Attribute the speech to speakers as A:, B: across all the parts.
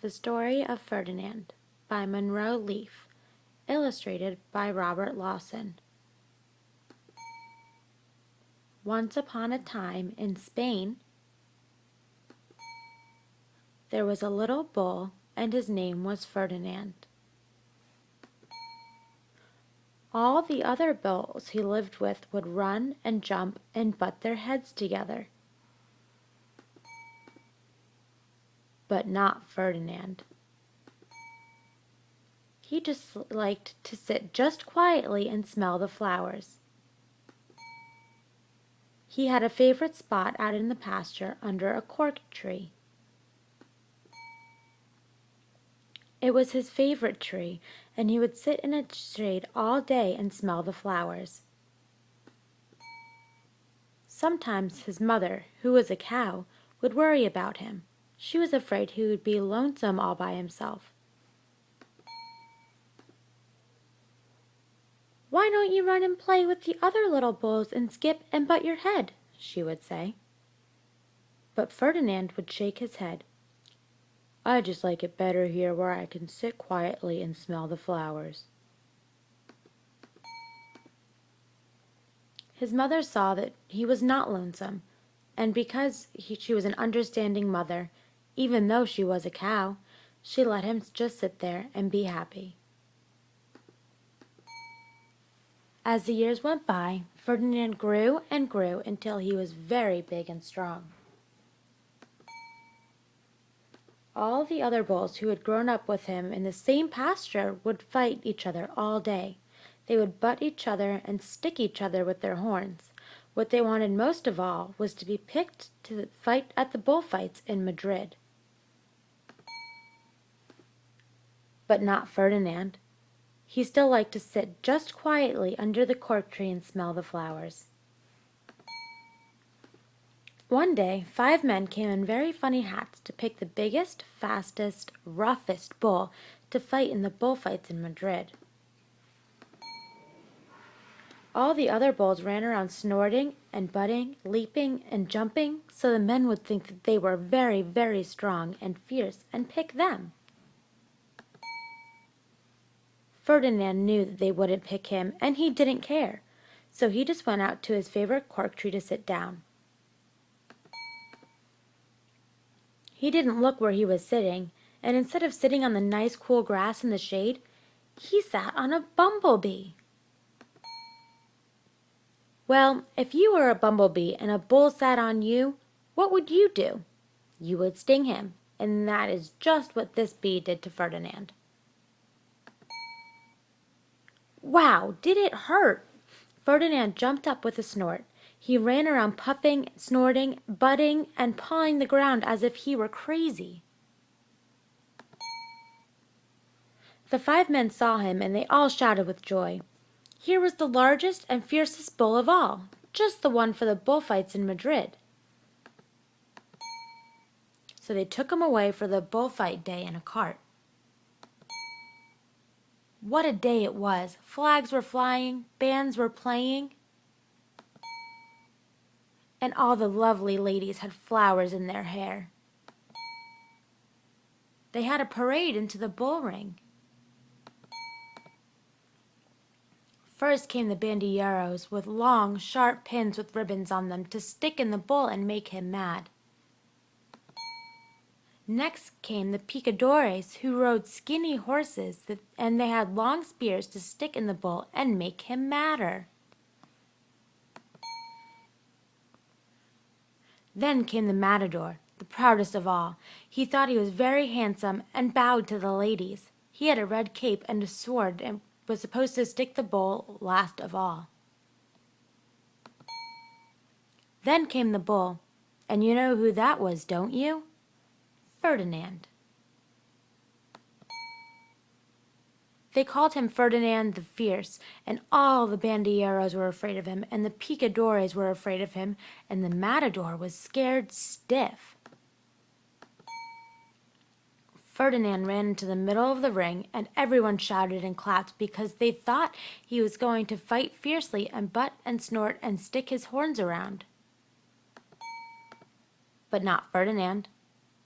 A: The Story of Ferdinand by Monroe Leaf, illustrated by Robert Lawson. Once upon a time in Spain, there was a little bull, and his name was Ferdinand. All the other bulls he lived with would run and jump and butt their heads together. But not Ferdinand. He just liked to sit just quietly and smell the flowers. He had a favorite spot out in the pasture under a cork tree. It was his favorite tree, and he would sit in its shade all day and smell the flowers. Sometimes his mother, who was a cow, would worry about him. She was afraid he would be lonesome all by himself. "Why don't you run and play with the other little bulls and skip and butt your head?" she would say. But Ferdinand would shake his head. "I just like it better here where I can sit quietly and smell the flowers." His mother saw that he was not lonesome, and because she was an understanding mother, even though she was a cow, she let him just sit there and be happy. As the years went by, Ferdinand grew and grew until he was very big and strong. All the other bulls who had grown up with him in the same pasture would fight each other all day. They would butt each other and stick each other with their horns. What they wanted most of all was to be picked to fight at the bullfights in Madrid. But not Ferdinand. He still liked to sit just quietly under the cork tree and smell the flowers. One day, 5 men came in very funny hats to pick the biggest, fastest, roughest bull to fight in the bullfights in Madrid. All the other bulls ran around snorting and butting, leaping and jumping, so the men would think that they were very, very strong and fierce and pick them. Ferdinand knew that they wouldn't pick him, and he didn't care, so he just went out to his favorite cork tree to sit down. He didn't look where he was sitting, and instead of sitting on the nice cool grass in the shade, he sat on a bumblebee. Well, if you were a bumblebee and a bull sat on you, what would you do? You would sting him, and that is just what this bee did to Ferdinand. Wow, did it hurt! Ferdinand jumped up with a snort. He ran around puffing, snorting, butting, and pawing the ground as if he were crazy. The 5 men saw him, and they all shouted with joy. Here was the largest and fiercest bull of all, just the one for the bullfights in Madrid. So they took him away for the bullfight day in a cart. What a day it was! Flags were flying, bands were playing, and all the lovely ladies had flowers in their hair. They had a parade into the bull ring. First came the bandilleros with long, sharp pins with ribbons on them to stick in the bull and make him mad. Next came the picadores, who rode skinny horses, and they had long spears to stick in the bull and make him madder. Then came the matador, the proudest of all. He thought he was very handsome and bowed to the ladies. He had a red cape and a sword and was supposed to stick the bull last of all. Then came the bull, and you know who that was, don't you? Ferdinand. They called him Ferdinand the Fierce, and all the bandilleros were afraid of him, and the picadores were afraid of him, and the matador was scared stiff. Ferdinand ran into the middle of the ring, and everyone shouted and clapped because they thought he was going to fight fiercely and butt and snort and stick his horns around. But not Ferdinand.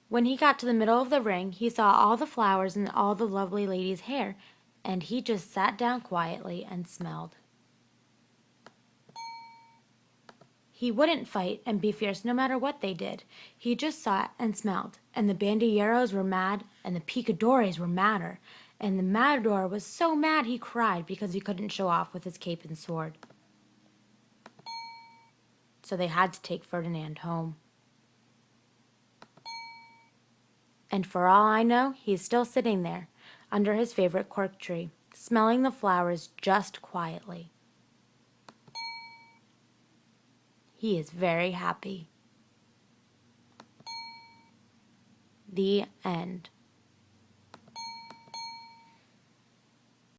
A: When he got to the middle of the ring, he saw all the flowers and all the lovely lady's hair, and he just sat down quietly and smelled. He wouldn't fight and be fierce no matter what they did. He just sat and smelled, and the bandilleros were mad, and the picadores were madder, and the matador was so mad he cried because he couldn't show off with his cape and sword. So they had to take Ferdinand home. And for all I know, he's still sitting there, under his favorite cork tree, smelling the flowers just quietly. He is very happy. The end.